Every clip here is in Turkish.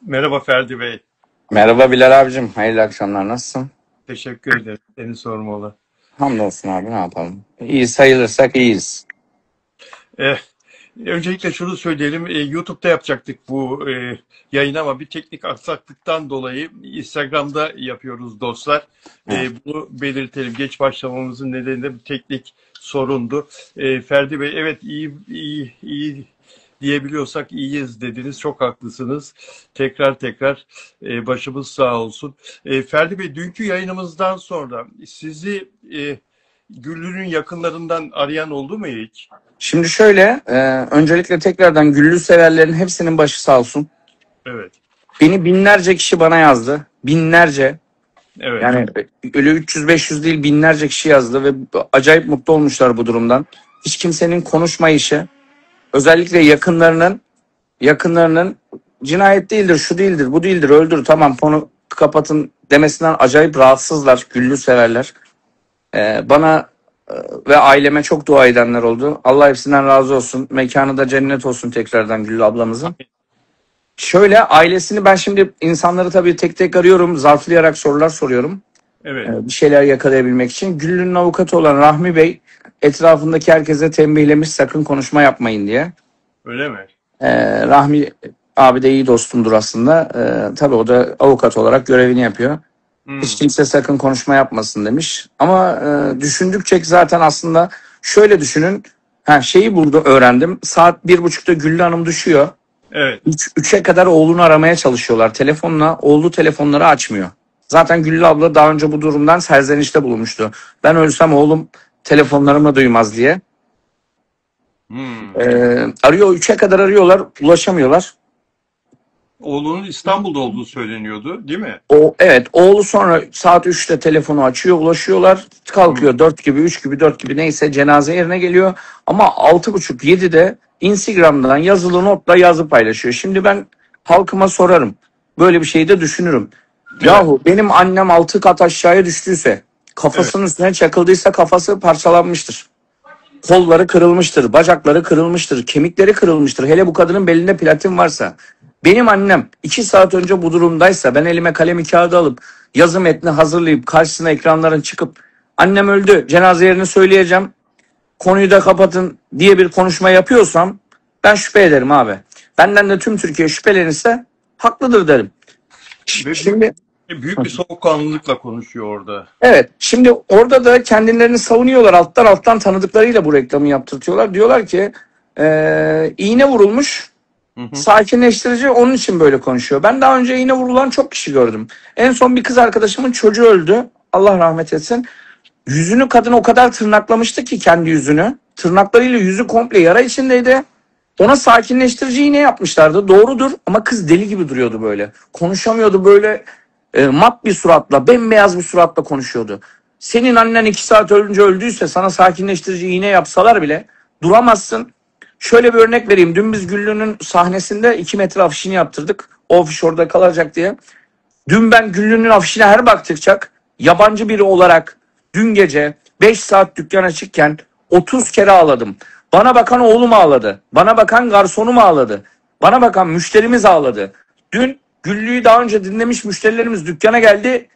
Merhaba Ferdi Bey. Merhaba Bilal abicim. Hayırlı akşamlar. Nasılsın? Teşekkür ederim. Seni sormalı. Hamdolsun abi, ne yapalım. İyi sayılırsak iyiyiz. Eh, Öncelikle şunu söyleyelim. YouTube'da yapacaktık bu yayını ama bir teknik aksaklıktan dolayı Instagram'da yapıyoruz dostlar. Evet. Bunu belirtelim. Geç başlamamızın nedeni de bir teknik sorundu. Ferdi Bey, evet, iyi diyebiliyorsak iyiyiz dediniz. Çok haklısınız. Tekrar tekrar başımız sağ olsun. Ferdi Bey, dünkü yayınımızdan sonra sizi Güllü'nün yakınlarından arayan oldu mu hiç? Şimdi şöyle, öncelikle tekrardan Güllü severlerin hepsinin başı sağ olsun. Evet. Beni binlerce kişi bana yazdı. Binlerce. Evet. Yani öyle 300-500 değil, binlerce kişi yazdı ve acayip mutlu olmuşlar bu durumdan. Hiç kimsenin konuşmayışı, özellikle yakınlarının cinayet değildir, şu değildir, bu değildir, öldür, tamam, konu kapatın demesinden acayip rahatsızlar Güllü severler. Bana ve aileme çok dua edenler oldu. Allah hepsinden razı olsun. Mekanı da cennet olsun tekrardan Güllü ablamızın. Şöyle, ailesini ben şimdi insanları tabii tek tek arıyorum. Zarflayarak sorular soruyorum. Evet. Bir şeyler yakalayabilmek için. Güllü'nün avukatı olan Rahmi Bey etrafındaki herkese tembihlemiş, sakın konuşma yapmayın diye. Öyle mi? Rahmi abi de iyi dostumdur aslında. Tabii o da avukat olarak görevini yapıyor. Hiç Hmm. kimse sakın konuşma yapmasın demiş. Ama düşündükçe zaten aslında şöyle düşünün. Şeyi burada öğrendim. Saat 1.30'da Güllü Hanım düşüyor. Evet. 3'e kadar oğlunu aramaya çalışıyorlar. Telefonla oğlu telefonları açmıyor. Zaten Güllü abla daha önce bu durumdan serzenişte bulunmuştu. Ben ölsem oğlum telefonlarımı duymaz diye. Hmm. Arıyor, 3'e kadar arıyorlar, ulaşamıyorlar. Oğlunun İstanbul'da olduğu söyleniyordu, değil mi? Evet, oğlu sonra saat 3'te telefonu açıyor, ulaşıyorlar. Hmm. Kalkıyor 4 gibi, 3 gibi, 4 gibi neyse cenaze yerine geliyor. Ama 6.30-7'de Instagram'dan yazılı notla yazı paylaşıyor. Şimdi ben halkıma sorarım. Böyle bir şeyi de düşünürüm. Evet. Yahu benim annem 6 kat aşağıya düştüyse, Evet. kafasının üstüne çakıldıysa kafası parçalanmıştır. Kolları kırılmıştır, bacakları kırılmıştır, kemikleri kırılmıştır. Hele bu kadının belinde platin varsa. Benim annem 2 saat önce bu durumdaysa ben elime kalemi kağıdı alıp yazı metni hazırlayıp karşısına ekranların çıkıp annem öldü, cenaze yerini söyleyeceğim, konuyu da kapatın diye bir konuşma yapıyorsam ben şüphe ederim abi. Benden de tüm Türkiye şüphelenirse haklıdır derim. Ve Şimdi büyük bir soğukkanlılıkla konuşuyor orada. evet, şimdi orada da kendilerini savunuyorlar, alttan alttan tanıdıklarıyla bu reklamı yaptırtıyorlar. Diyorlar ki iğne vurulmuş, Hı hı. sakinleştirici, onun için böyle konuşuyor. Ben daha önce iğne vurulan çok kişi gördüm. En son bir kız arkadaşımın çocuğu öldü. Allah rahmet etsin. Yüzünü kadın o kadar tırnaklamıştı ki, kendi yüzünü. Tırnaklarıyla yüzü komple yara içindeydi. Ona sakinleştirici iğne yapmışlardı. Doğrudur ama kız deli gibi duruyordu böyle. Konuşamıyordu, böyle mat bir suratla, bembeyaz bir suratla konuşuyordu. Senin annen 2 saat önce öldüyse sana sakinleştirici iğne yapsalar bile duramazsın. Şöyle bir örnek vereyim. Dün biz Güllü'nün sahnesinde 2 metre afişini yaptırdık. O afiş orada kalacak diye. Dün ben Güllü'nün afişine her baktıkça yabancı biri olarak dün gece 5 saat dükkan açıkken 30 kere ağladım. Bana bakan oğlum ağladı. Bana bakan garsonum ağladı. Bana bakan müşterimiz ağladı. Dün Güllü'yü daha önce dinlemiş müşterilerimiz dükkana geldi.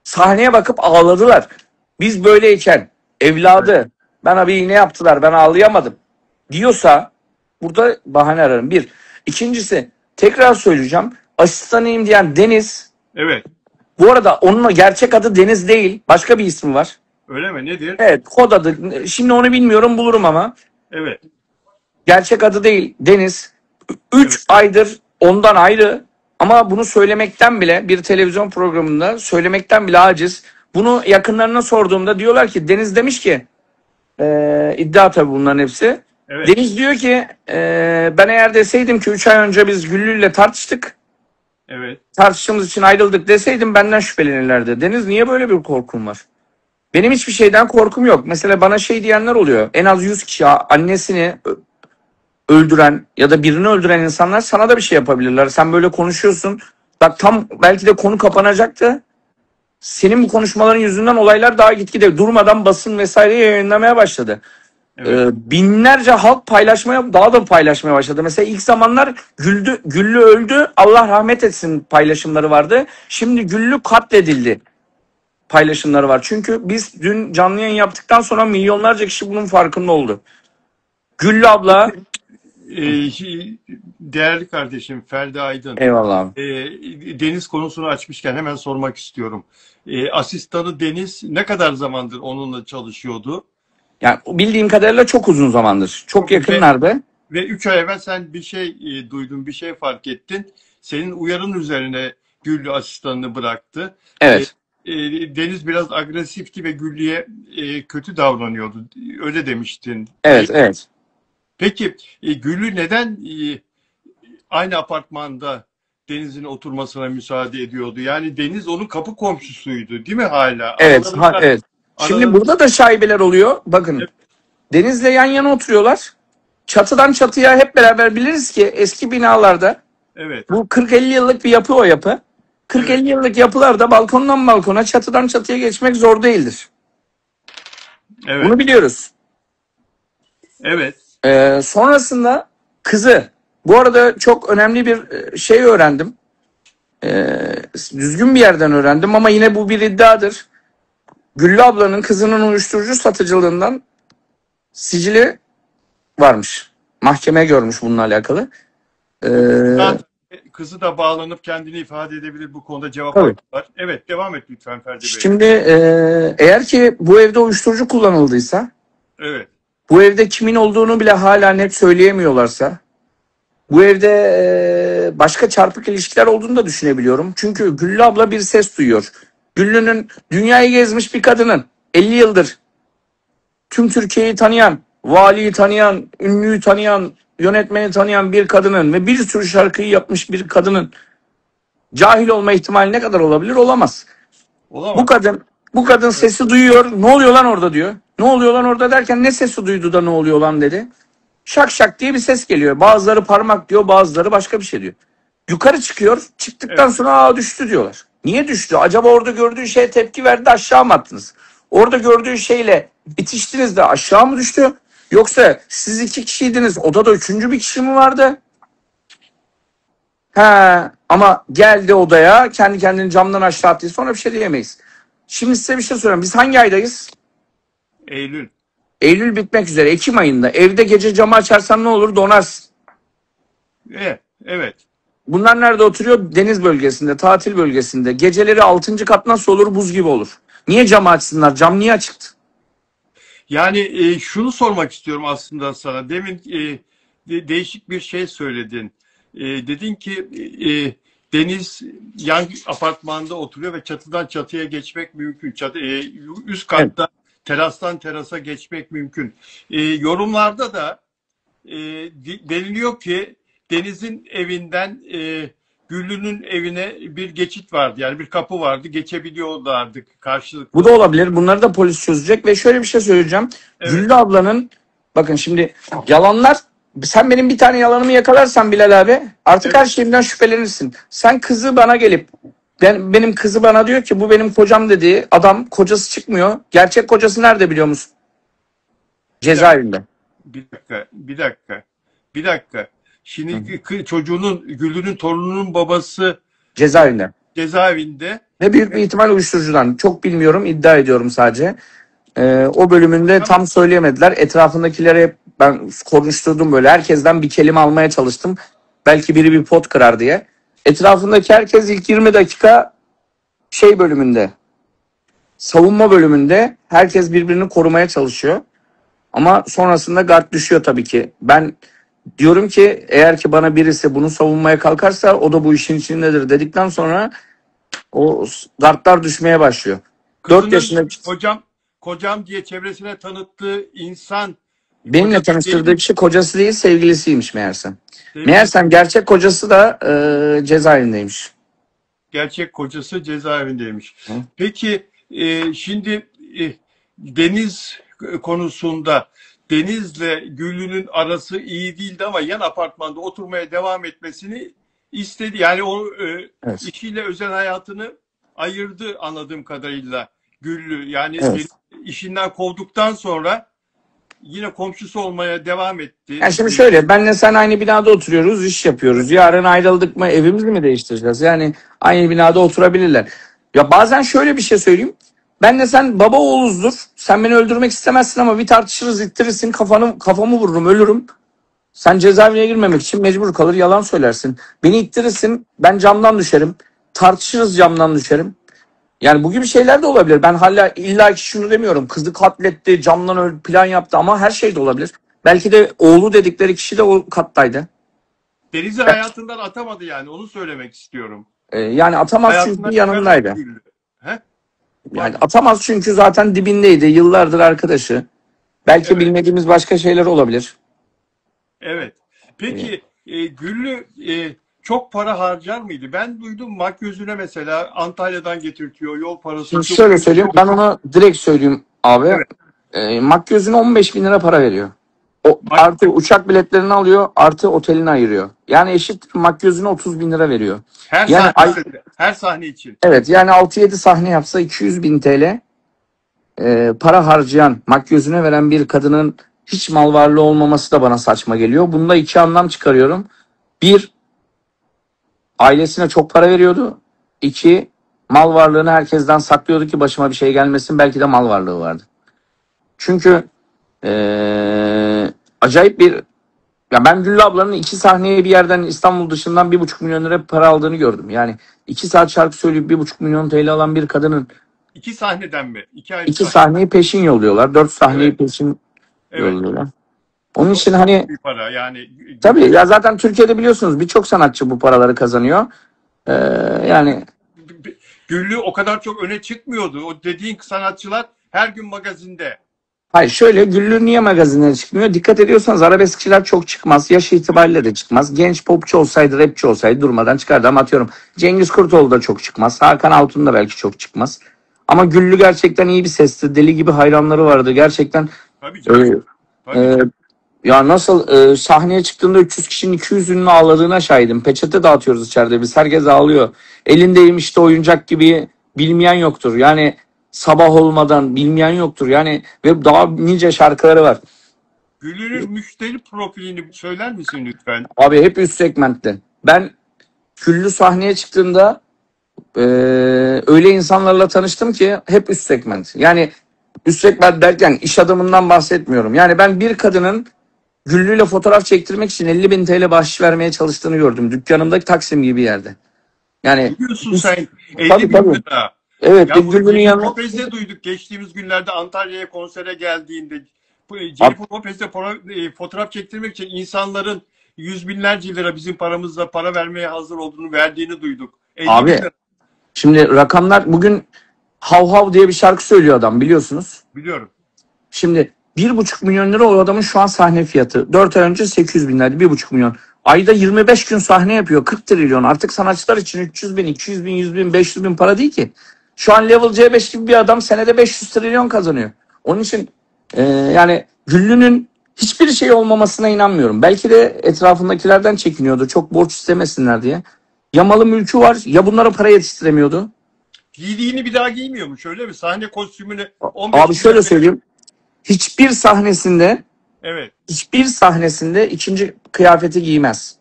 Sahneye bakıp ağladılar. Biz böyleyken evladı bana bir iğne yaptılar, ben ağlayamadım diyorsa burada bahane ararım. Bir. İkincisi, tekrar söyleyeceğim. Asistanıyım diyen Deniz, Evet. bu arada onun gerçek adı Deniz değil. Başka bir ismi var. Öyle mi? Nedir? Evet, kod adı. Şimdi onu bilmiyorum, bulurum ama. Evet. Gerçek adı değil Deniz. Evet. 3 aydır ondan ayrı. Ama bunu söylemekten bile, bir televizyon programında söylemekten bile aciz. Bunu yakınlarına sorduğumda diyorlar ki, Deniz demiş ki, iddia tabii bunların hepsi. Evet. Deniz diyor ki, ben eğer deseydim ki 3 ay önce biz Güllü'yle tartıştık. Evet. Tartıştığımız için ayrıldık deseydim benden şüphelenirlerdi. Deniz, niye böyle bir korkun var? Benim hiçbir şeyden korkum yok. Mesela bana şey diyenler oluyor. En az 100 kişi annesini öldüren ya da birini öldüren insanlar sana da bir şey yapabilirler. Sen böyle konuşuyorsun. Bak, tam belki de konu kapanacaktı. Senin bu konuşmaların yüzünden olaylar daha gitgide durmadan basın vesaire yayınlamaya başladı. Evet. Binlerce halk paylaşmaya, daha da paylaşmaya başladı. Mesela ilk zamanlar Güllü öldü, Allah rahmet etsin paylaşımları vardı. Şimdi Güllü katledildi paylaşımları var. Çünkü biz dün canlı yayın yaptıktan sonra milyonlarca kişi bunun farkında oldu. Güllü abla, Değerli kardeşim Ferdi Aydın, eyvallah abi. e, Deniz konusunu açmışken hemen sormak istiyorum. Asistanı Deniz ne kadar zamandır onunla çalışıyordu? Yani bildiğim kadarıyla çok uzun zamandır. Çok Ve yakınlardı. ve 3 ay evvel sen bir şey duydun, bir şey fark ettin. Senin uyarın üzerine Güllü asistanını bıraktı. E, Evet. Deniz biraz agresifti ve Güllü'ye kötü davranıyordu. Öyle demiştin. Evet, evet. Peki Güllü neden aynı apartmanda Deniz'in oturmasına müsaade ediyordu? Yani Deniz onun kapı komşusuydu, değil mi hala? Evet, evet. Şimdi Aralarında burada da şaibeler oluyor. Bakın, Deniz'le yan yana oturuyorlar. Çatıdan çatıya hep beraber biliriz ki eski binalarda evet, bu 40-50 yıllık bir yapı o yapı. evet, 40-50 yıllık yapılarda balkondan balkona, çatıdan çatıya geçmek zor değildir. evet, Bunu biliyoruz. evet, Sonrasında kızı, bu arada çok önemli bir şey öğrendim. Düzgün bir yerden öğrendim ama yine bu bir iddiadır. Güllü ablanın kızının uyuşturucu satıcılığından sicili varmış. Mahkeme görmüş bununla alakalı. Ee, kızı da bağlanıp kendini ifade edebilir, bu konuda cevap tabii. hakkı var. Evet, devam et lütfen Ferdi Bey. Şimdi eğer ki bu evde uyuşturucu kullanıldıysa, Evet, bu evde kimin olduğunu bile hala net söyleyemiyorlarsa, bu evde başka çarpık ilişkiler olduğunu da düşünebiliyorum. Çünkü Güllü abla bir ses duyuyor. Güllü'nün dünyayı gezmiş bir kadının 50 yıldır tüm Türkiye'yi tanıyan, valiyi tanıyan, ünlüyü tanıyan, yönetmeni tanıyan bir kadının ve bir sürü şarkıyı yapmış bir kadının cahil olma ihtimali ne kadar olabilir? Olamaz. Bu olamaz. kadın bu kadın Evet, sesi duyuyor. Ne oluyor lan orada diyor. Ne oluyor lan orada derken ne sesi duydu da ne oluyor lan dedi. Şak şak diye bir ses geliyor. Bazıları parmak diyor, bazıları başka bir şey diyor. Yukarı çıkıyor. Çıktıktan evet. sonra düştü diyorlar. Niye düştü? Acaba orada gördüğü şeye tepki verdi, aşağı mı attınız? Orada gördüğü şeyle itiştiniz de aşağı mı düştü? Yoksa siz iki kişiydiniz, odada üçüncü bir kişi mi vardı? He, ama geldi odaya, kendi kendini camdan aşağı attı. Sonra bir şey diyemeyiz. Şimdi size bir şey söyleyeyim. Biz hangi aydayız? Eylül. Eylül bitmek üzere. Ekim ayında. Evde gece camı açarsan ne olur? Donarsın. Evet, evet. Bunlar nerede oturuyor? Deniz bölgesinde, tatil bölgesinde. Geceleri 6. kat nasıl olur? Buz gibi olur. Niye camı açsınlar? Cam niye açıktı? Yani şunu sormak istiyorum aslında sana. Demin değişik bir şey söyledin. Dedin ki Deniz yan apartmanda oturuyor ve çatıdan çatıya geçmek mümkün. Üst Evet. katta terastan terasa geçmek mümkün. Yorumlarda da deniliyor ki Deniz'in evinden Güllü'nün evine bir geçit vardı. Yani bir kapı vardı. Geçebiliyorlardı Bu karşılıklı. da olabilir. Bunları da polis çözecek ve şöyle bir şey söyleyeceğim. Evet, Güllü ablanın, bakın şimdi, yalanlar, sen benim bir tane yalanımı yakalarsan Bilal abi artık her evet, şeyimden şüphelenirsin. Sen kızı bana gelip, benim kızı bana diyor ki bu benim kocam dediği adam, kocası çıkmıyor. Gerçek kocası nerede biliyor musun? bir dakika, Cezaevinde. bir dakika, bir dakika, bir dakika. Şimdi çocuğunun, Güllü'nün torununun babası Cezaevinde. cezaevinde. Ve büyük bir ihtimal uyuşturucudan. Çok bilmiyorum, iddia ediyorum sadece. O bölümünde Tamam, tam söyleyemediler. Etrafındakilere ben konuşturdum böyle. Herkesten bir kelime almaya çalıştım. Belki biri bir pot kırar diye. Etrafındaki herkes ilk 20 dakika şey bölümünde, savunma bölümünde herkes birbirini korumaya çalışıyor. Ama sonrasında gard düşüyor tabii ki. Ben diyorum ki eğer ki bana birisi bunu savunmaya kalkarsa o da bu işin içindedir dedikten sonra o gardlar düşmeye başlıyor. 4 kızının yaşında kocam diye çevresine tanıttığı insan benimle kocası değil tanıştırdığı mi? kişi kocası değil, sevgilisiymiş meğersem. Sevgilisi, Meğersem gerçek kocası da cezaevindeymiş. gerçek kocası cezaevindeymiş. Hı? Peki şimdi Deniz konusunda Deniz'le Güllü'nün arası iyi değildi ama yan apartmanda oturmaya devam etmesini istedi. Yani o Evet. işiyle özel hayatını ayırdı anladığım kadarıyla Güllü. Yani Evet. işinden kovduktan sonra yine komşusu olmaya devam etti. Yani şimdi şöyle, benle sen aynı binada oturuyoruz, iş yapıyoruz. Yarın ayrıldık mı evimizi mi değiştireceğiz? Yani aynı binada oturabilirler. Ya bazen şöyle bir şey söyleyeyim. Benle sen baba oğluzdur. Sen beni öldürmek istemezsin ama bir tartışırız, ittirirsin, kafamı vururum, ölürüm. Sen cezaevine girmemek için mecbur kalır, yalan söylersin. Beni ittirirsin, ben camdan düşerim. Tartışırız, camdan düşerim. Yani bu gibi şeyler de olabilir. Ben hala illa ki şunu demiyorum. Kızı katletti, camdan plan yaptı ama her şey de olabilir. Belki de oğlu dedikleri kişi de o kattaydı. Deniz'i hayatından atamadı yani, onu söylemek istiyorum. Yani atamaz çünkü Hayatından yanındaydı. çıkarmadı. He? Yani atamaz çünkü zaten dibindeydi. Yıllardır arkadaşı. Belki Evet. bilmediğimiz başka şeyler olabilir. Evet. Peki Güllü çok para harcar mıydı? Ben duydum makyözüne mesela Antalya'dan getirtiyor, yol parası. Şimdi çok- şöyle söyleyeyim. Ben onu direkt söyleyeyim abi. Evet. Makyözüne 15 bin lira para veriyor. O, artı uçak biletlerini alıyor. Artı otelini ayırıyor. Yani eşit makyözüne 30 bin lira veriyor. Her Yani her sahne için. evet, yani 6-7 sahne yapsa 200 bin TL para harcayan, makyözüne veren bir kadının hiç mal varlığı olmaması da bana saçma geliyor. Bunda iki anlam çıkarıyorum. Bir, ailesine çok para veriyordu. İki, mal varlığını herkesten saklıyordu ki başıma bir şey gelmesin. Belki de mal varlığı vardı. Çünkü acayip bir... Ya ben Güllü ablanın 2 sahneye bir yerden İstanbul dışından 1,5 milyon lira para aldığını gördüm. Yani 2 saat şarkı söyleyip 1,5 milyon TL alan bir kadının 2 sahneden mi? 2 ayrı 2 sahne. sahneyi peşin yolluyorlar. 4 sahneyi Evet. peşin Evet. yolluyorlar. Onun Çok için hani bir para yani. tabii ya, zaten Türkiye'de biliyorsunuz birçok sanatçı bu paraları kazanıyor. Yani Güllü o kadar çok öne çıkmıyordu. O dediğin sanatçılar her gün magazinde. hayır, şöyle, Güllü niye magazinlere çıkmıyor? Dikkat ediyorsanız arabeskçiler çok çıkmaz. Yaş itibariyle de çıkmaz. Genç popçu olsaydı, rapçi olsaydı durmadan çıkardı ama atıyorum Cengiz Kurtoğlu da çok çıkmaz. Hakan Altun da belki çok çıkmaz. Ama Güllü gerçekten iyi bir sesti. Deli gibi hayranları vardı. Gerçekten Tabii canım. Tabii. e, ya nasıl sahneye çıktığında 300 kişinin 200'ünün ağladığına şahidim. Peçete dağıtıyoruz içeride biz. Herkes ağlıyor. Elindeyim işte oyuncak gibi, bilmeyen yoktur. Yani sabah olmadan bilmeyen yoktur. Yani ve daha nice şarkıları var. Güllü'nün müşteri profilini söyler misin lütfen? Abi hep üst segmentte. Ben Güllü sahneye çıktığında öyle insanlarla tanıştım ki hep üst segment. Yani üst segment derken iş adamından bahsetmiyorum. Yani ben bir kadının Güllü'yle fotoğraf çektirmek için 50 bin TL bahşiş vermeye çalıştığını gördüm. Dükkanımdaki Taksim gibi yerde. Yani Biliyorsun sen 50 tabii, bin tabii. lira. Evet, Ya biz bu Güllü'nün Jennifer yanına... Lopez'de duyduk geçtiğimiz günlerde Antalya'ya konsere geldiğinde. Bu Jennifer Lopez'de fotoğraf çektirmek için insanların yüz binlerce lira bizim paramızla para vermeye hazır olduğunu verdiğini duyduk. 50 bin Abi lira. şimdi rakamlar, bugün Hav Hav diye bir şarkı söylüyor adam, biliyorsunuz. Biliyorum. Şimdi 1,5 milyon lira o adamın şu an sahne fiyatı. 4 ay önce 800 bin liraydı, 1,5 milyon. Ayda 25 gün sahne yapıyor, 40 trilyon. Artık sanatçılar için 300 bin, 200 bin, 100 bin, 500 bin para değil ki. Şu an Level C5 gibi bir adam senede 500 trilyon kazanıyor. Onun için yani Güllü'nün hiçbir şey olmamasına inanmıyorum. Belki de etrafındakilerden çekiniyordu, çok borç istemesinler diye. Ya malı mülkü var, ya bunlara para yetiştiremiyordu. Giydiğini bir daha giymiyormuş öyle mi? Sahne kostümünü 15 Abi şöyle bin lira- söyleyeyim. Hiçbir sahnesinde Evet. hiçbir sahnesinde ikinci kıyafeti giymez.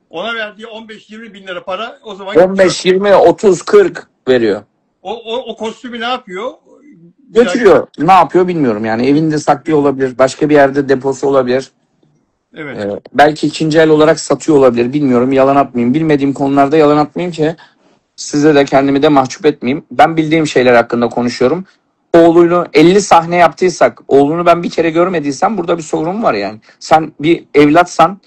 Ona verdiği 15-20 bin lira para o zaman 15, 20, 30, 40 veriyor. o kostümü ne yapıyor? Götürüyor. Ne yapıyor bilmiyorum yani. Evinde saklıyor olabilir. Başka bir yerde deposu olabilir. Evet. Belki ikinci el olarak satıyor olabilir. Bilmiyorum. Yalan atmayayım. Bilmediğim konularda yalan atmayayım ki size de kendimi de mahcup etmeyeyim. Ben bildiğim şeyler hakkında konuşuyorum. Oğluyla 50 sahne yaptıysak, oğlunu ben bir kere görmediysem burada bir sorun var yani. Sen bir evlatsan,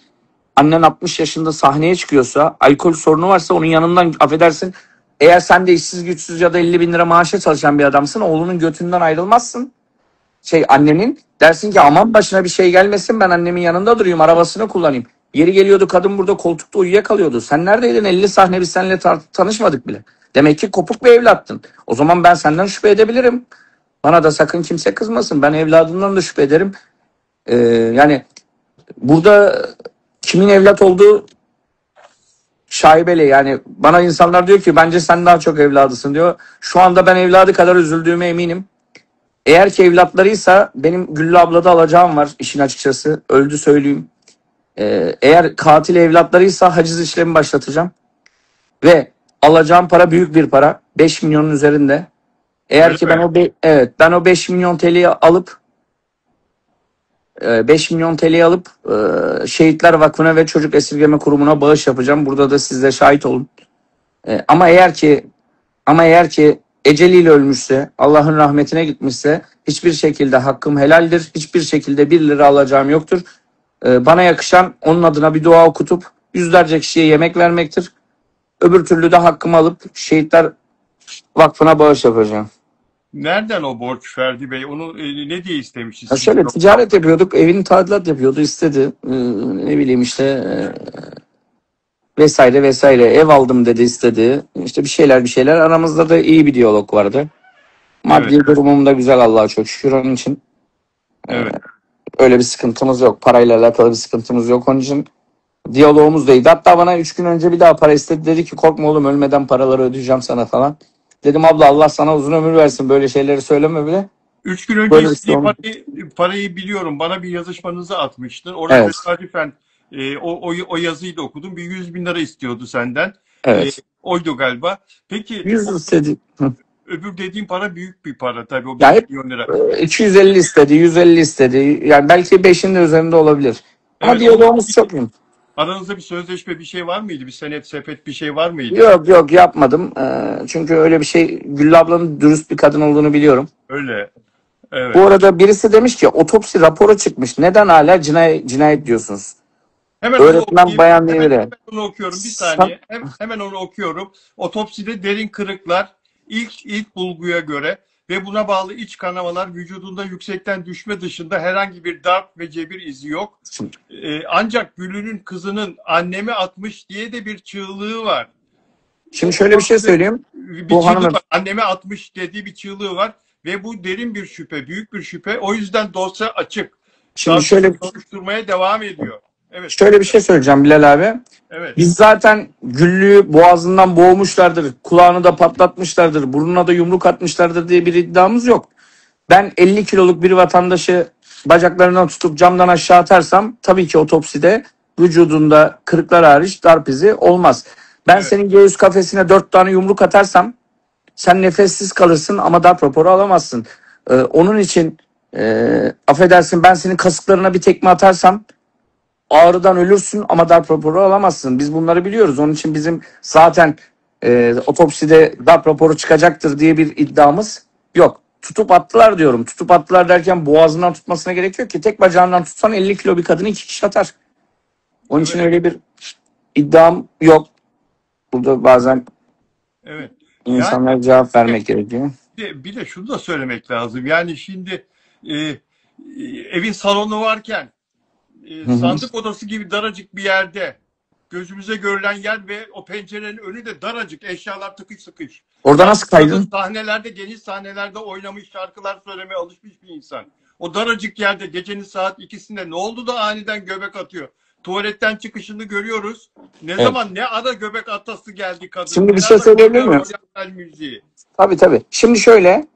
annen 60 yaşında sahneye çıkıyorsa, alkol sorunu varsa onun yanından, affedersin, eğer sen de işsiz güçsüz ya da 50 bin lira maaşa çalışan bir adamsın, oğlunun götünden ayrılmazsın. Annenin dersin ki aman başına bir şey gelmesin, ben annemin yanında durayım, arabasını kullanayım. Yeri geliyordu kadın burada koltukta uyuyakalıyordu. Sen neredeydin? 50 sahne biz seninle tanışmadık bile. Demek ki kopuk bir evlattın. O zaman ben senden şüphe edebilirim. Bana da sakın kimse kızmasın. Ben evladımdan da şüphe ederim. Yani burada kimin evlat olduğu şaibeli. Yani bana insanlar diyor ki bence sen daha çok evladısın diyor. Şu anda ben evladı kadar üzüldüğüme eminim. Eğer ki evlatlarıysa benim Güllü ablada alacağım var işin açıkçası. Öldü söyleyeyim. Eğer katil evlatlarıysa haciz işlemi başlatacağım. Ve alacağım para büyük bir para. 5 milyonun üzerinde. Eğer Öyle ki mi? evet ben o 5 milyon TL'yi alıp 5 milyon TL'yi alıp Şehitler Vakfı'na ve Çocuk Esirgeme Kurumu'na bağış yapacağım. Burada da siz de şahit olun. Ama eğer ki eceliyle ölmüşse, Allah'ın rahmetine gitmişse hiçbir şekilde hakkım helaldir. Hiçbir şekilde 1 lira alacağım yoktur. Bana yakışan onun adına bir dua okutup yüzlerce kişiye yemek vermektir. Öbür türlü de hakkımı alıp Şehitler Vakfı'na bağış yapacağım. Nereden o borç Ferdi Bey? Onu ne diye istemişiz Ya siz? şöyle ticaret yapıyorduk. Evini tadilat yapıyordu. İstedi. Ne bileyim işte vesaire vesaire. Ev aldım dedi istedi. İşte bir şeyler. Aramızda da iyi bir diyalog vardı. Evet, Maddi durumum da güzel Allah'a çok şükür. Onun için evet. öyle bir sıkıntımız yok. Parayla alakalı bir sıkıntımız yok. Onun için diyalogumuz da iyiydi. Hatta bana 3 gün önce bir daha para istedi. Dedi ki korkma oğlum ölmeden paraları ödeyeceğim sana falan. Dedim abla Allah sana uzun ömür versin. Böyle şeyleri söyleme bile. 3 gün önce Böyle bir şey istediği olmaz. parayı biliyorum. Bana bir yazışmanızı atmıştın. Orada Evet. tesadüfen o yazıyı da okudum. Bir 100 bin lira istiyordu senden. E, Evet. oydu galiba. Peki 100 istedi. Hı. öbür dediğim para büyük bir para tabii. O Ya 5 hep milyon lira. 250 istedi, 150 istedi. Yani belki 5'in de üzerinde olabilir. Ama Evet, onun diyalogumuz çok iyi. aranızda bir sözleşme bir şey var mıydı? Bir senet, sepet bir şey var mıydı? Yok yok yapmadım. Çünkü öyle bir şey Güllü ablanın dürüst bir kadın olduğunu biliyorum. Öyle. Bu Evet. arada birisi demiş ki otopsi raporu çıkmış. Neden hala cinayet diyorsunuz? Hemen onu Öğretmen okuyayım. bayan diye Hemen, biri. hemen onu okuyorum. Bir San- saniye. Hemen onu okuyorum. Otopside derin kırıklar ilk bulguya göre ve buna bağlı iç kanamalar vücudunda yüksekten düşme dışında herhangi bir darp ve cebir izi yok. Ancak Gül'ünün kızının annemi atmış diye de bir çığlığı var. Şimdi şöyle bir şey Otopside söyleyeyim. bir Bu çığlığı hanım var. Anneme atmış dediği bir çığlığı var ve bu derin bir şüphe, büyük bir şüphe. O yüzden dosya açık. şimdi Savcı şöyle soruşturmaya devam ediyor. Evet, şöyle bir şey söyleyeceğim Bilal abi. evet. Biz zaten Güllü'yü boğazından boğmuşlardır, kulağını da patlatmışlardır, burnuna da yumruk atmışlardır diye bir iddiamız yok. Ben 50 kiloluk bir vatandaşı bacaklarından tutup camdan aşağı atarsam tabii ki otopside vücudunda kırıklar hariç darp izi olmaz. Ben Evet. senin göğüs kafesine 4 tane yumruk atarsam sen nefessiz kalırsın ama darp raporu alamazsın. Onun için affedersin ben senin kasıklarına bir tekme atarsam ağrıdan ölürsün ama darp raporu alamazsın. Biz bunları biliyoruz. Onun için bizim zaten otopside darp raporu çıkacaktır diye bir iddiamız yok. Tutup attılar diyorum. Tutup attılar derken boğazından tutmasına gerek yok ki. Tek bacağından tutsan 50 kilo bir kadını 2 kişi atar. Onun için Evet. öyle bir iddiam yok. Burada bazen Evet. Yani insanlara cevap vermek gerekiyor. bir de şunu da söylemek lazım. Yani şimdi e, evin salonu varken Hı hı. sandık odası gibi daracık bir yerde gözümüze görülen yer ve o pencerenin önü de daracık, eşyalar tıkış sıkış. Orada Ya nasıl bu kadın kaydın? sahnelerde, geniş sahnelerde oynamış, şarkılar söylemeye alışmış bir insan. O daracık yerde gecenin saat 2'sinde ne oldu da aniden göbek atıyor? Tuvaletten çıkışını görüyoruz. Ne Evet. zaman ne ara göbek atası geldi kadın. Şimdi Ne bir şey ara söyleyebilir dinliyor miyim? royal müziği. Tabii tabii. Şimdi şöyle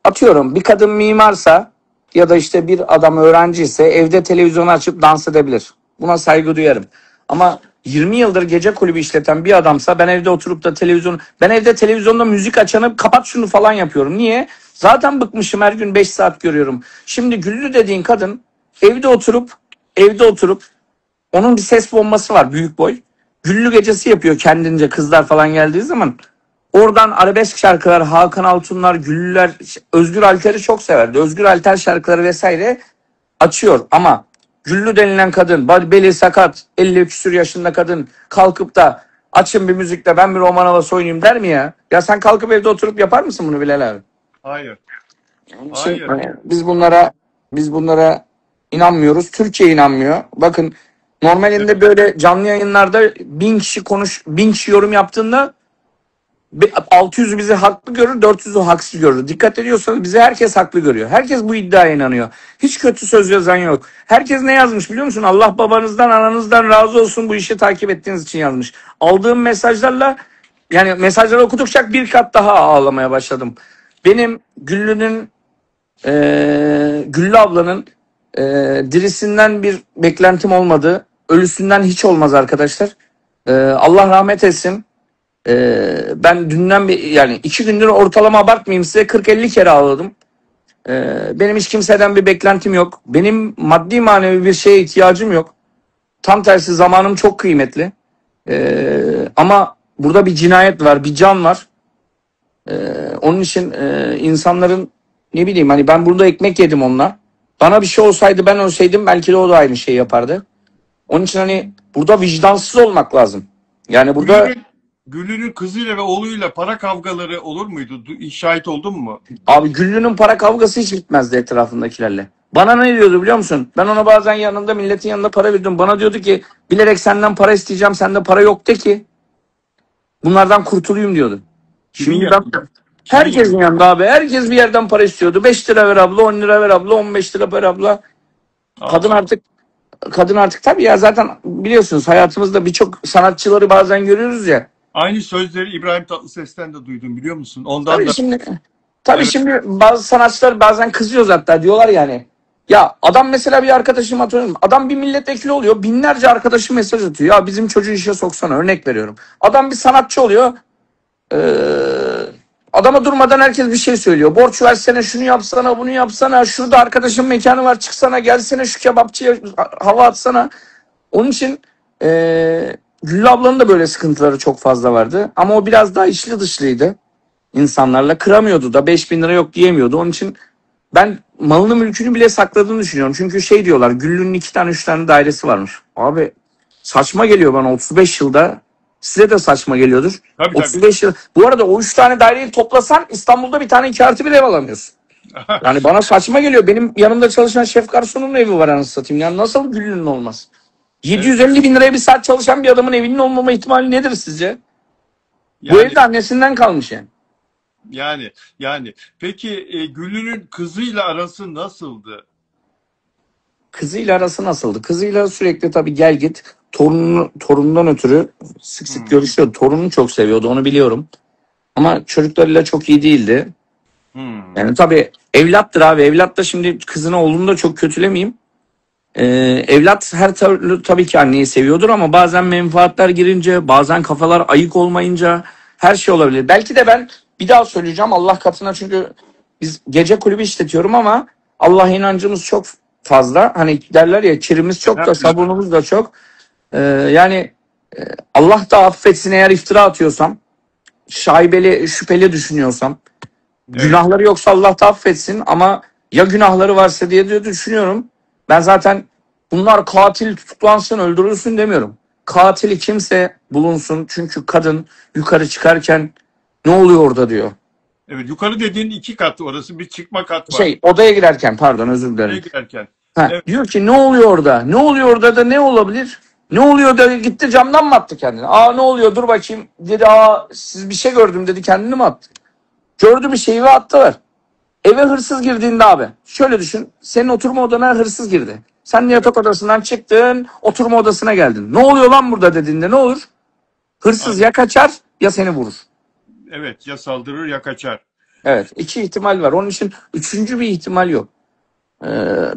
atıyorum bir kadın mimarsa ya da işte bir adam öğrenci ise evde televizyonu açıp dans edebilir. Buna saygı duyarım. Ama 20 yıldır gece kulübü işleten bir adamsa ben evde oturup da ben evde televizyonda müzik açanı kapat şunu falan yapıyorum. Niye? Zaten bıkmışım her gün 5 saat görüyorum. Şimdi Güllü dediğin kadın evde oturup onun bir ses bombası var büyük boy. Güllü gecesi yapıyor kendince kızlar falan geldiği zaman. Oradan arabesk şarkılar, Hakan Altunlar, Güllüler, Özgür Alter'i çok severdi. Özgür Alter şarkıları vesaire açıyor. Ama Güllü denilen kadın, beli sakat, 50 küsur yaşında kadın kalkıp da açın bir müzikle ben bir roman havası oynayayım der mi ya? Ya sen kalkıp evde oturup yapar mısın bunu Bilal abi? Hayır. Onun için Hayır. biz bunlara inanmıyoruz. Türkiye inanmıyor. Bakın normalinde böyle canlı yayınlarda 1000 kişi yorum yaptığında 600'ü bizi haklı görür, 400'ü haksız görür. Dikkat ediyorsanız bizi herkes haklı görüyor. Herkes bu iddiaya inanıyor. Hiç kötü söz yazan yok. Herkes ne yazmış biliyor musun? Allah babanızdan, ananızdan razı olsun bu işi takip ettiğiniz için yazmış. Aldığım mesajlarla yani mesajları okudukça bir kat daha ağlamaya başladım. Benim Güllü'nün Güllü ablanın dirisinden bir beklentim olmadı. Ölüsünden hiç olmaz arkadaşlar. Allah rahmet etsin. Ben dünden yani 2 gündür ortalama abartmayayım size 40-50 kere ağladım. Benim hiç kimseden bir beklentim yok. Benim maddi manevi bir şeye ihtiyacım yok. Tam tersi zamanım çok kıymetli. Ama burada bir cinayet var, bir can var. Onun için insanların ne bileyim hani ben burada ekmek yedim onunla. Bana bir şey olsaydı ben ölseydim belki de o da aynı şeyi yapardı. Onun için hani burada vicdansız olmak lazım. Yani burada Güllü'nün kızıyla ve oğluyla para kavgaları olur muydu? Şahit oldun mu? abi Güllü'nün para kavgası hiç bitmezdi etrafındakilerle. Bana ne diyordu biliyor musun? Ben ona bazen yanında milletin yanında para verdim. Bana diyordu ki bilerek senden para isteyeceğim sende para yok de ki bunlardan kurtulayım diyordu. Kimin Şimdi ya? ben Kimin herkesin yanında abi herkes bir yerden para istiyordu. 5 lira ver abla 10 lira ver abla 15 lira ver abla. Kadın Allah. artık kadın artık tabii ya zaten biliyorsunuz hayatımızda birçok sanatçıları bazen görüyoruz ya. Aynı sözleri İbrahim Tatlıses'ten de duydum biliyor musun? Ondan Tabii da şimdi tabii evet. şimdi bazı sanatçılar bazen kızıyoruz hatta diyorlar yani. Ya adam mesela bir arkadaşım atıyorum. Adam bir milletvekili oluyor. Binlerce arkadaşı mesaj atıyor. Ya bizim çocuğu işe soksana örnek veriyorum. Adam bir sanatçı oluyor. Ee, adama durmadan herkes bir şey söylüyor. Borç versene şunu yapsana bunu yapsana. Şurada arkadaşın mekanı var çıksana gelsene şu kebapçıya hava atsana. Onun için Güllü ablanın da böyle sıkıntıları çok fazla vardı. Ama o biraz daha içli dışlıydı. İnsanlarla kıramıyordu da 5.000 lira yok diyemiyordu. Onun için ben malını mülkünü bile sakladığını düşünüyorum. Çünkü şey diyorlar Güllü'nün 2 tane 3 tane dairesi varmış. Abi saçma geliyor bana 35 yılda. Size de saçma geliyordur. Tabii tabii. 35 yıl. Bu arada o 3 tane daireyi toplasan İstanbul'da bir tane 2+1 ev alamıyorsun. Yani bana saçma geliyor. Benim yanımda çalışan şef garsonun evi var anasını satayım. Yani nasıl Güllü'nün olmaz? Evet. 750 bin liraya bir saat çalışan bir adamın evinin olmama ihtimali nedir sizce? Bu Yani evde annesinden kalmış yani. yani peki Güllü'nün kızıyla arası nasıldı? Kızıyla arası nasıldı? Kızıyla sürekli tabii gel git. Torunundan ötürü sık sık Hmm. görüşüyordu. Torununu çok seviyordu onu biliyorum. Ama çocuklarıyla çok iyi değildi. Hmm. Yani tabii evlattır abi. Evlat da şimdi kızını oğlunu da çok kötülemeyeyim. Evlat her türlü tabii ki anneyi seviyordur ama bazen menfaatler girince, bazen kafalar ayık olmayınca her şey olabilir. Belki de ben bir daha söyleyeceğim Allah katına çünkü biz gece kulübü işletiyorum ama Allah inancımız çok fazla. Hani derler ya kirimiz çok da Elhamdülillah. sabunumuz da çok. Yani Allah da affetsin eğer iftira atıyorsam, şaibeli, şüpheli düşünüyorsam, Evet. günahları yoksa Allah da affetsin ama ya günahları varsa diye de düşünüyorum. Ben zaten bunlar katil tutuklansın öldürülsün demiyorum. Katili kimse bulunsun çünkü kadın yukarı çıkarken ne oluyor orada diyor. Evet. Yukarı dediğin 2 kat orası bir çıkma kat var. Odaya girerken pardon özür Oraya dilerim. girerken. Ha, Evet. diyor ki ne oluyor orada? Ne oluyor orada da ne olabilir? Ne oluyor da gitti camdan mı attı kendini? Aa ne oluyor dur bakayım dedi. Aa siz bir şey gördüm dedi kendini mi attı? Gördü bir şeyi ve attılar. Eve hırsız girdiğinde abi şöyle düşün senin oturma odana hırsız girdi. Sen de Evet. yatak odasından çıktın oturma odasına geldin. Ne oluyor lan burada dediğinde ne olur? Hırsız ya kaçar ya seni vurur. Evet. Ya saldırır ya kaçar. Evet 2 ihtimal var onun için 3. bir ihtimal yok.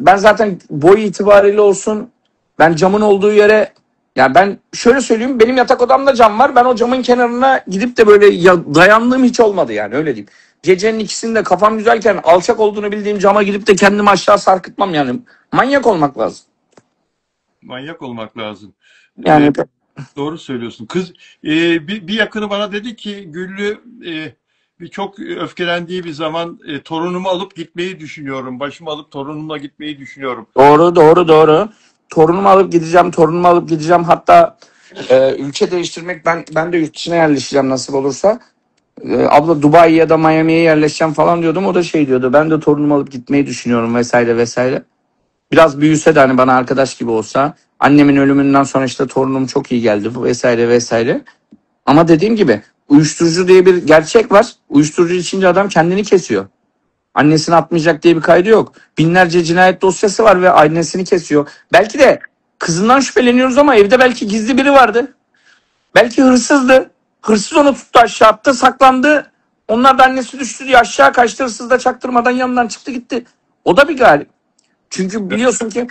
Ben zaten boy itibariyle olsun ben camın olduğu yere yani ben şöyle söyleyeyim benim yatak odamda cam var ben o camın kenarına gidip de böyle dayandığım hiç olmadı yani öyle diyeyim. Gecenin ikisinde kafam güzelken alçak olduğunu bildiğim cama gidip de kendimi aşağı sarkıtmam yani manyak olmak lazım. Manyak olmak lazım. Yani Doğru söylüyorsun. Kız bir yakını bana dedi ki Güllü bir çok öfkelendiği bir zaman torunumu alıp gitmeyi düşünüyorum. Başımı alıp torunumla gitmeyi düşünüyorum. doğru. Torunumu alıp gideceğim hatta ülke değiştirmek ben de yurt dışına yerleşeceğim nasip olursa. Abla Dubai ya da Miami'ye yerleşeceğim falan diyordum. O da şey diyordu. Ben de torunumu alıp gitmeyi düşünüyorum vesaire vesaire. Biraz büyüse de hani bana arkadaş gibi olsa. Annemin ölümünden sonra işte torunum çok iyi geldi bu vesaire vesaire. Ama dediğim gibi uyuşturucu diye bir gerçek var. Uyuşturucu içince adam kendini kesiyor. Annesini atmayacak diye bir kaydı yok. Binlerce cinayet dosyası var ve annesini kesiyor. Belki de kızından şüpheleniyoruz ama evde belki gizli biri vardı. Belki hırsızdı. Hırsız onu tuttu aşağı attı saklandı. Onlar da annesi düştü diye aşağı kaçtı, hırsız da çaktırmadan yanından çıktı gitti. O da bir galip. Çünkü biliyorsun ki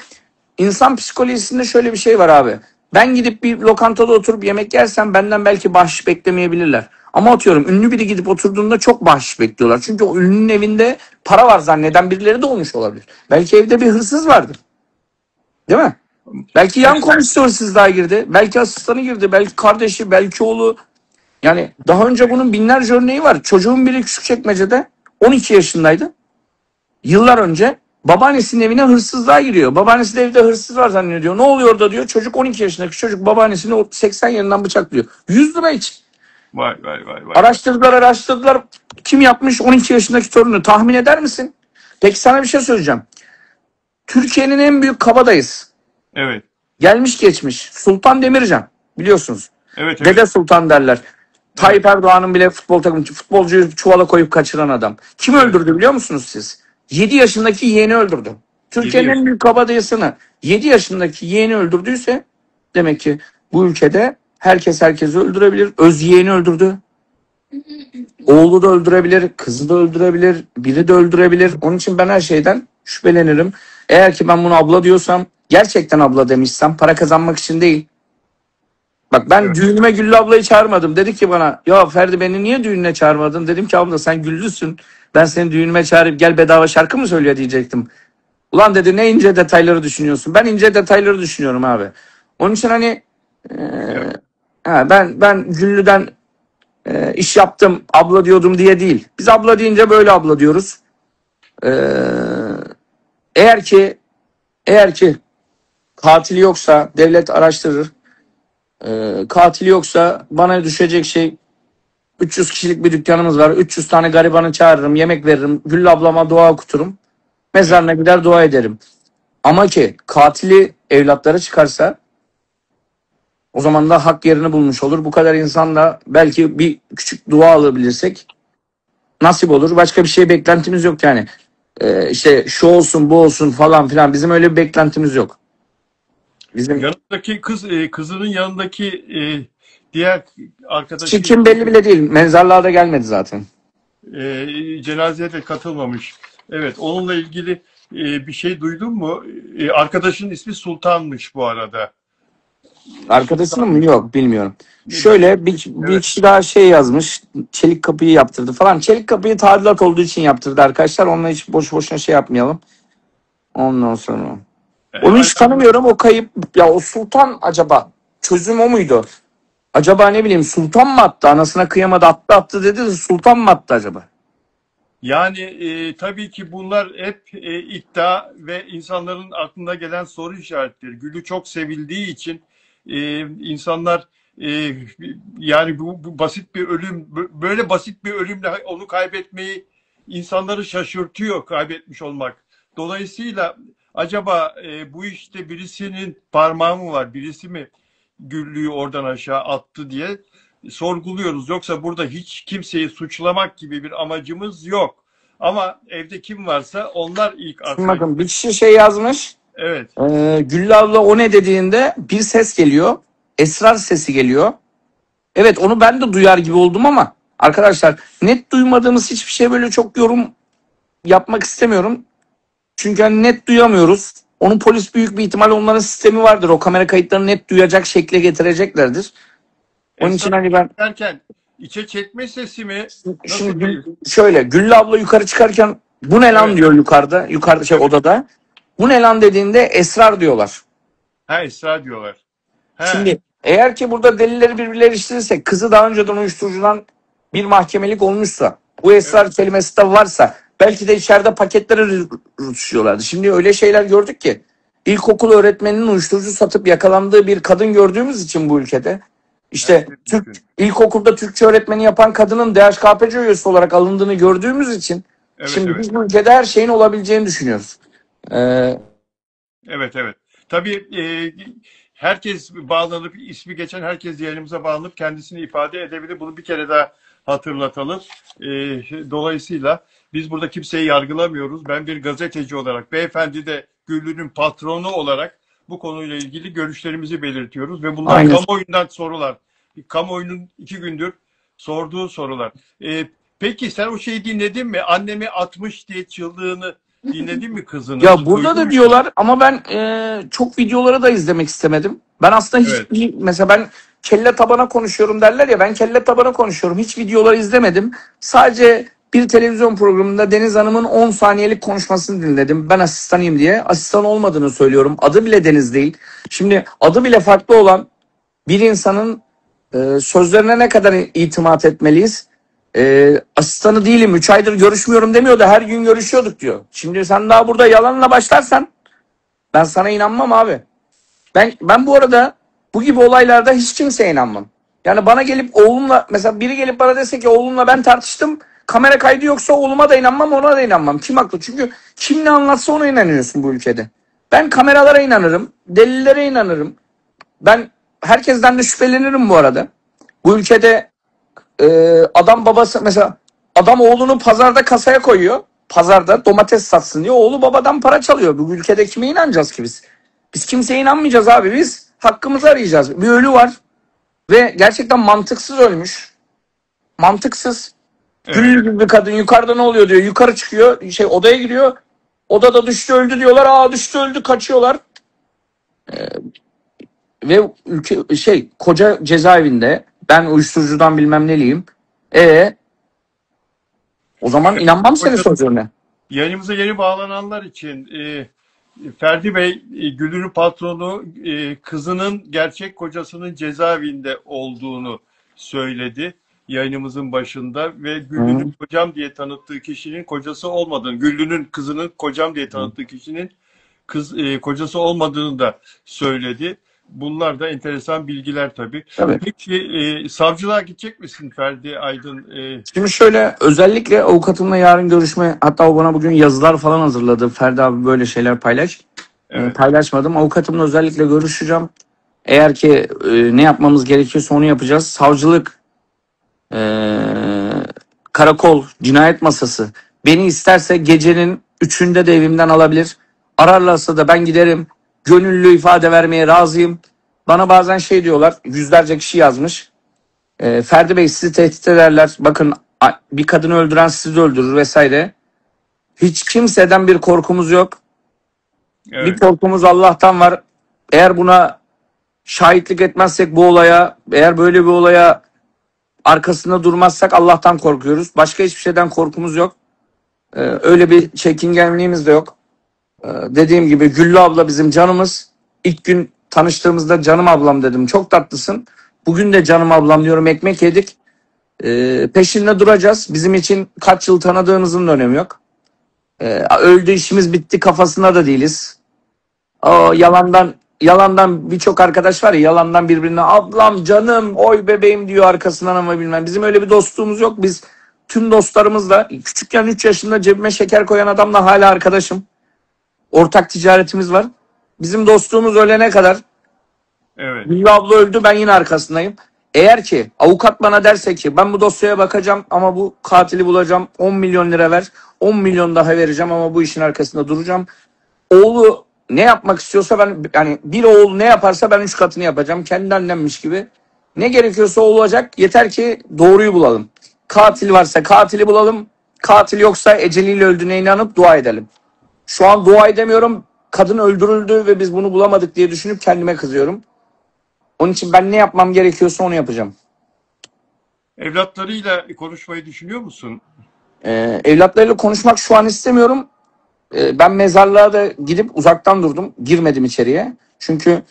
insan psikolojisinde şöyle bir şey var abi. Ben gidip bir lokantada oturup yemek yersem benden belki bahşiş beklemeyebilirler. Ama atıyorum ünlü biri gidip oturduğunda çok bahşiş bekliyorlar. Çünkü o ünlünün evinde para var zanneden birileri de olmuş olabilir. Belki evde bir hırsız vardır. Değil mi? Belki yan komşusu hırsızlığa girdi. Belki asistanı girdi. Belki kardeşi, belki oğlu. Yani daha önce bunun binlerce örneği var. Çocuğun biri Küçükçekmece'de 12 yaşındaydı. Yıllar önce babaannesinin evine hırsızlığa giriyor. Babaannesi de evde hırsız var zannediyor. Ne oluyor orada diyor. Çocuk 12 yaşındaki çocuk babaannesini 80 yerinden bıçaklıyor. 100 lira için. Vay vay vay vay. Araştırdılar. Kim yapmış? 12 yaşındaki torunu. Tahmin eder misin? Peki sana bir şey söyleyeceğim. Türkiye'nin en büyük kabadayısı. Evet. Gelmiş geçmiş. Sultan Demircan. Biliyorsunuz. Evet, evet. Dede Sultan derler. Tayyip Erdoğan'ın bile futbolcuyu çuvala koyup kaçıran adam. Kim öldürdü biliyor musunuz siz? 7 yaşındaki yeğeni öldürdü. Türkiye'nin en büyük kabadayısını 7 yaşındaki yeğeni öldürdüyse demek ki bu ülkede herkes herkesi öldürebilir. Öz yeğeni öldürdü. Oğlu da öldürebilir, kızı da öldürebilir, biri de öldürebilir. Onun için ben her şeyden şüphelenirim. Eğer ki ben bunu abla diyorsam, gerçekten abla demişsem, para kazanmak için değil. Bak ben düğünüme Güllü ablayı çağırmadım. Dedi ki bana, ya Ferdi beni niye düğününe çağırmadın? Dedim ki abla sen Güllüsün. Ben seni düğünüme çağırıp gel bedava şarkı mı söylüyor diyecektim. Ulan dedi ne ince detayları düşünüyorsun. Ben ince detayları düşünüyorum abi. Onun için hani ben Güllü'den iş yaptım abla diyordum diye değil. Biz abla deyince böyle abla diyoruz. E, eğer ki katili yoksa devlet araştırır. Katili yoksa bana düşecek şey 300 kişilik bir dükkanımız var. 300 tane garibanı çağırırım, yemek veririm. Güllü ablama dua okuturum. Mezarına gider dua ederim. Ama ki katili evlatları çıkarsa o zaman da hak yerini bulmuş olur. Bu kadar insanla belki bir küçük dua alabilirsek nasip olur. Başka bir şey beklentimiz yok yani. İşte şu olsun bu olsun falan filan bizim öyle bir beklentimiz yok. Bizim Yanındaki kızının yanındaki diğer arkadaşı kim belli bile değil. Mezarlığa da gelmedi zaten. cenazeye de katılmamış. Evet, onunla ilgili bir şey duydun mu? Arkadaşın ismi Sultan'mış bu arada. Arkadaşının mı? Yok bilmiyorum. Ne Şöyle bir kişi daha şey yazmış. Çelik kapıyı yaptırdı falan. Çelik kapıyı tadilat olduğu için yaptırdı arkadaşlar. Onunla hiç boş boşuna şey yapmayalım. Ondan sonra. Onu hiç tanımıyorum. O kayıp. Ya o Sultan acaba çözüm o muydu? Acaba ne bileyim Sultan mı attı? Anasına kıyamadı attı dedi de Sultan mı attı acaba? Yani tabii ki bunlar hep iddia ve insanların aklına gelen soru işaretleri. Gül'ü çok sevildiği için insanlar yani bu basit bir ölüm, böyle basit bir ölümle onu kaybetmeyi insanları şaşırtıyor, kaybetmiş olmak. Dolayısıyla acaba bu işte birisinin parmağı mı var, birisi mi Güllü'yü oradan aşağı attı diye sorguluyoruz. Yoksa burada hiç kimseyi suçlamak gibi bir amacımız yok. Ama evde kim varsa onlar ilk akla. Bakın bir kişi şey yazmış. Evet. Güllü abla o ne dediğinde bir ses geliyor. Esrar sesi geliyor. Evet onu ben de duyar gibi oldum ama arkadaşlar net duymadığımız hiçbir şey böyle çok yorum yapmak istemiyorum. Çünkü hani net duyamıyoruz. Onun polis büyük bir ihtimal onların sistemi vardır. O kamera kayıtlarını net duyacak şekle getireceklerdir. Onun için hani ben derken içe çekme sesi mi? Nasıl şimdi şöyle Güllü abla yukarı çıkarken bu ne lan diyor yukarıda şey odada. Bu ne lan dediğinde esrar diyorlar. Ha, esrar diyorlar. He. Şimdi eğer ki burada delilleri birbirleri işlenirse kızı daha önceden uyuşturucudan bir mahkemelik olmuşsa bu esrar kelimesi de varsa belki de içeride paketleri tutuşuyorlardı. Şimdi öyle şeyler gördük ki ilkokul öğretmeninin uyuşturucu satıp yakalandığı bir kadın gördüğümüz için bu ülkede işte ilkokulda Türkçe öğretmeni yapan kadının DHKPC üyesi olarak alındığını gördüğümüz için şimdi biz bu ülkede her şeyin olabileceğini düşünüyoruz. Evet. Tabii herkes bağlanıp ismi geçen herkes yerimize bağlanıp kendisini ifade edebilir. Bunu bir kere daha hatırlatalım. Dolayısıyla biz burada kimseyi yargılamıyoruz. Ben bir gazeteci olarak, beyefendi de Güllü'nün patronu olarak bu konuyla ilgili görüşlerimizi belirtiyoruz. Ve bunlar kamuoyundan sorular. Kamuoyunun 2 gündür sorduğu sorular. Peki sen o şeyi dinledin mi? Annemi atmış diye çıldığını dinledin mi kızının? Ya burada Duydun da mu? diyorlar ama ben çok videoları da izlemek istemedim. Ben aslında Evet. mesela ben kelle tabana konuşuyorum derler ya, ben kelle tabana konuşuyorum. Hiç videoları izlemedim. Sadece bir televizyon programında Deniz Hanım'ın 10 saniyelik konuşmasını dinledim. Ben asistanıyım diye. Asistan olmadığını söylüyorum. Adı bile Deniz değil. Şimdi adı bile farklı olan bir insanın sözlerine ne kadar itimat etmeliyiz? Asistanı değilim, 3 aydır görüşmüyorum demiyor da her gün görüşüyorduk diyor. Şimdi sen daha burada yalanla başlarsan ben sana inanmam abi. Ben bu arada bu gibi olaylarda hiç kimseye inanmam. Yani bana gelip oğlumla, mesela biri gelip bana dese ki oğlumla ben tartıştım, kamera kaydı yoksa oğluma da inanmam, ona da inanmam. Kim haklı? Çünkü kim ne anlatsa ona inanıyorsun bu ülkede. Ben kameralara inanırım, delillere inanırım. Ben herkesten de şüphelenirim bu arada. Bu ülkede adam babası, mesela adam oğlunu pazarda kasaya koyuyor. Pazarda domates satsın diye oğlu babadan para çalıyor. Bu ülkede kime inanacağız ki biz? Biz kimseye inanmayacağız abi. Biz hakkımızı arayacağız. Bir ölü var ve gerçekten mantıksız ölmüş. Mantıksız. Evet. Güllü gibi bir kadın yukarıda ne oluyor diyor. Yukarı çıkıyor. Odaya giriyor. Odada düştü öldü diyorlar. Aa, düştü öldü, kaçıyorlar. Ve ülke koca cezaevinde, ben uyuşturucudan bilmem neliyim. E o zaman inanmam senin Hocam, sözlerine. yayınımıza yeni bağlananlar için Ferdi Bey, Güllü'nün patronu, kızının gerçek kocasının cezaevinde olduğunu söyledi yayınımızın başında ve Hı. Güllü'nün kocam diye tanıttığı kişinin kocası olmadığını, Güllü'nün kızının kocam diye tanıttığı kişinin kocası olmadığını da söyledi. Bunlar da enteresan bilgiler tabii. Tabii. Peki savcılığa gidecek misin Ferdi Aydın? Şimdi şöyle, özellikle avukatımla yarın görüşme, hatta o bana bugün yazılar falan hazırladı. Ferdi abi böyle şeyler paylaş. Evet. Paylaşmadım. Avukatımla özellikle görüşeceğim. Eğer ki ne yapmamız gerekiyorsa onu yapacağız. Savcılık, e, karakol, cinayet masası beni isterse gecenin 3'ünde de evimden alabilir. Ararlarsa da ben giderim. Gönüllü ifade vermeye razıyım. Bana bazen şey diyorlar, yüzlerce kişi yazmış. Ferdi Bey sizi tehdit ederler. Bakın, bir kadını öldüren sizi de öldürür vesaire. Hiç kimseden bir korkumuz yok. Bir Evet. korkumuz Allah'tan var. Eğer buna şahitlik etmezsek bu olaya, eğer böyle bir olaya arkasında durmazsak Allah'tan korkuyoruz. Başka hiçbir şeyden korkumuz yok. Öyle bir çekingenliğimiz de yok. Dediğim gibi Güllü abla bizim canımız. İlk gün tanıştığımızda canım ablam dedim. Çok tatlısın. Bugün de canım ablam diyorum. Ekmek yedik. Peşinde duracağız. Bizim için kaç yıl tanıdığımızın da önemi yok. Öldü, işimiz bitti kafasında da değiliz. O yalandan birçok arkadaş var ya, yalandan birbirine ablam, canım, oy bebeğim diyor arkasından ama bilmem. Bizim öyle bir dostluğumuz yok. Biz tüm dostlarımızla, küçükken 3 yaşında cebime şeker koyan adamla hala arkadaşım. Ortak ticaretimiz var. Bizim dostluğumuz ölene kadar. Evet. Güllü abla öldü, ben yine arkasındayım. Eğer ki avukat bana derse ki ben bu dosyaya bakacağım ama bu katili bulacağım, 10 milyon lira ver, 10 milyon daha vereceğim ama bu işin arkasında duracağım. Oğlu ne yapmak istiyorsa ben, yani bir oğul ne yaparsa ben 3 katını yapacağım. Kendi annemmiş gibi. Ne gerekiyorsa olacak. Yeter ki doğruyu bulalım. Katil varsa katili bulalım. Katil yoksa eceliyle öldüğüne inanıp dua edelim. Şu an dua edemiyorum. Kadın öldürüldü ve biz bunu bulamadık diye düşünüp kendime kızıyorum. Onun için ben ne yapmam gerekiyorsa onu yapacağım. Evlatlarıyla konuşmayı düşünüyor musun? Evlatlarıyla konuşmak şu an istemiyorum. Ben mezarlığa da gidip uzaktan durdum. Girmedim içeriye. Çünkü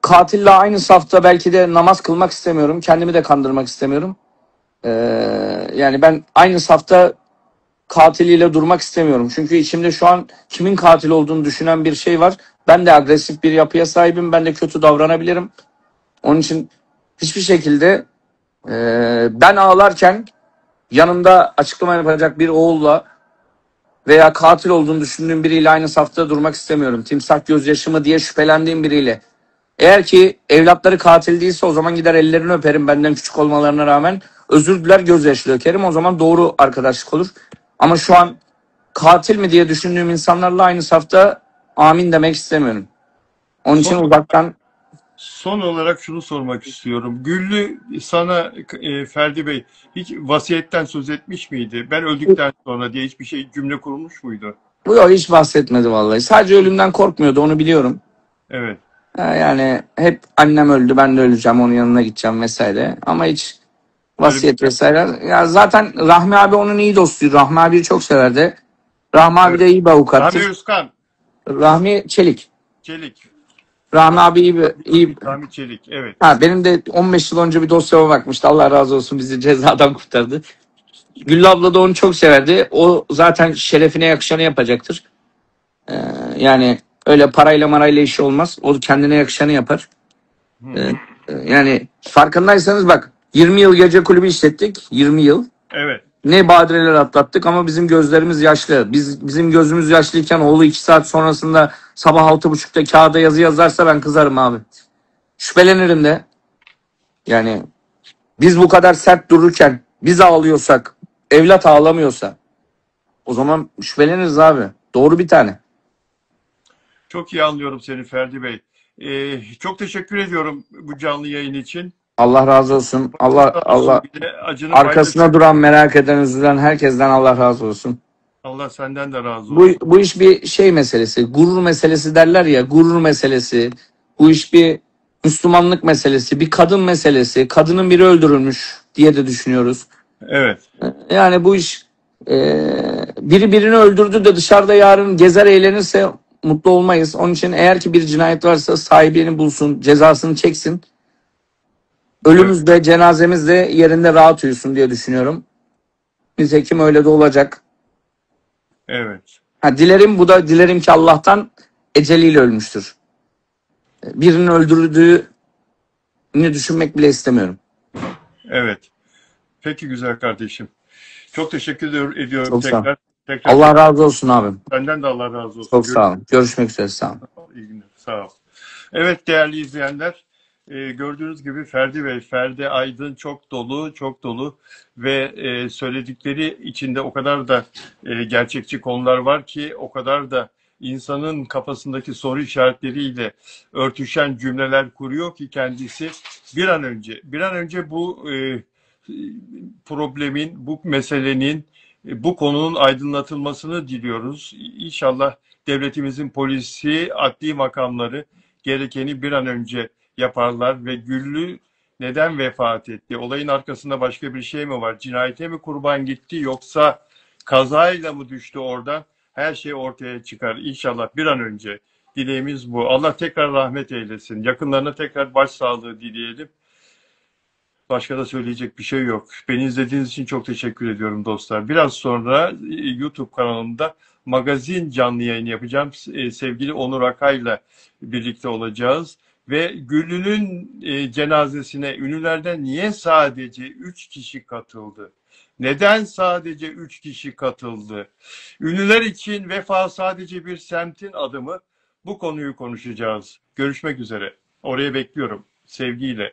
katille aynı safta belki de namaz kılmak istemiyorum. Kendimi de kandırmak istemiyorum. Ee, Yani ben aynı safta katiliyle durmak istemiyorum. Çünkü içimde şu an kimin katil olduğunu düşünen bir şey var. Ben de agresif bir yapıya sahibim. Ben de kötü davranabilirim. Onun için hiçbir şekilde ben ağlarken yanımda açıklama yapacak bir oğulla veya katil olduğunu düşündüğüm biriyle aynı safta durmak istemiyorum. Timsah gözyaşımı diye şüphelendiğim biriyle. Eğer ki evlatları katil değilse o zaman gider ellerini öperim, benden küçük olmalarına rağmen. Özür diler, gözyaşı dökerim. O zaman doğru arkadaşlık olur. Ama şu an katil mi diye düşündüğüm insanlarla aynı safta amin demek istemiyorum. Onun için Son, uzaktan Son olarak şunu sormak istiyorum. Güllü sana Ferdi Bey hiç vasiyetten söz etmiş miydi? Ben öldükten sonra diye hiçbir şey cümle kurmuş muydu? Bu yok, hiç bahsetmedi vallahi. Sadece ölümden korkmuyordu, onu biliyorum. Evet. Yani hep annem öldü, ben de öleceğim, onun yanına gideceğim vesaire. Ama hiç Öyle bir vasiyet vesaire. Ya zaten Rahmi abi onun iyi dostuydu. Rahmi abiyi çok severdi. Rahmi abi evet. de iyi bir Rahmi avukattır. Özkan, Rahmi Çelik. Çelik. Rahmi abi iyi. Rahmi Çelik. Evet. Ha, benim de 15 yıl önce bir dosyama bakmıştı. Allah razı olsun, bizi cezadan kurtardı. Güllü abla da onu çok severdi. O zaten şerefine yakışanı yapacaktır. Yani öyle parayla marayla işi olmaz. O kendine yakışanı yapar. Hı Ee, hı. Yani farkındaysanız bak, 20 yıl gece kulübü işlettik. 20 yıl. Evet. Ne badireler atlattık ama bizim gözlerimiz yaşlı. Bizim gözümüz yaşlıyken oğlu 2 saat sonrasında sabah 6.30'da kağıda yazı yazarsa ben kızarım abi. Şüphelenirim de. Yani biz bu kadar sert dururken biz ağlıyorsak, evlat ağlamıyorsa o zaman şüpheleniriz abi. Doğru bir tane. Çok iyi anlıyorum seni Ferdi Bey. Çok teşekkür ediyorum bu canlı yayın için. Allah razı olsun. Sağ olsun, Allah bir de acını arkasına paylaşın. duran, merak eden, üzülen herkesten Allah razı olsun. Allah senden de razı Bu, olsun. bu iş bir şey meselesi, gurur meselesi derler ya, gurur meselesi. Bu iş bir Müslümanlık meselesi, bir kadın meselesi. Kadının biri öldürülmüş diye de düşünüyoruz. Evet. Yani bu iş e, biri birini öldürdü de dışarıda yarın gezer eğlenirse mutlu olmayız. Onun için eğer ki bir cinayet varsa sahibini bulsun, cezasını çeksin. Evet. Ölümüz de cenazemiz de yerinde rahat uyusun diye düşünüyorum. Nitekim öyle de olacak. Evet. Ha, dilerim ki Allah'tan eceliyle ölmüştür. Birinin öldürdüğünü düşünmek bile istemiyorum. Evet. Peki güzel kardeşim. Çok teşekkür ediyorum Çok sağ ol. tekrar. Tekrar Allah razı olsun abim. senden de Allah razı olsun. Çok sağ olun. Görüşmek üzere, sağ olun. İyi günler. Sağ ol. Evet değerli izleyenler, gördüğünüz gibi Ferdi Bey, Ferdi Aydın çok dolu, çok dolu ve söyledikleri içinde o kadar da gerçekçi konular var ki, o kadar da insanın kafasındaki soru işaretleriyle örtüşen cümleler kuruyor ki kendisi bir an önce bu problemin, bu meselenin, bu konunun aydınlatılmasını diliyoruz. İnşallah devletimizin polisi, adli makamları gerekeni bir an önce yaparlar ve Güllü neden vefat etti? Olayın arkasında başka bir şey mi var? Cinayete mi kurban gitti yoksa kazayla mı düştü oradan? Her şey ortaya çıkar. İnşallah bir an önce. Dileğimiz bu. Allah tekrar rahmet eylesin. Yakınlarına tekrar başsağlığı dileyelim. Başka da söyleyecek bir şey yok. Beni izlediğiniz için çok teşekkür ediyorum dostlar. Biraz sonra YouTube kanalımda magazin canlı yayını yapacağım. Sevgili Onur Akay'la birlikte olacağız. Ve Güllü'nün cenazesine ünlülerden niye sadece 3 kişi katıldı? Neden sadece 3 kişi katıldı? Ünlüler için vefa sadece bir semtin adı mı? Bu konuyu konuşacağız. Görüşmek üzere. Oraya bekliyorum. Sevgiyle.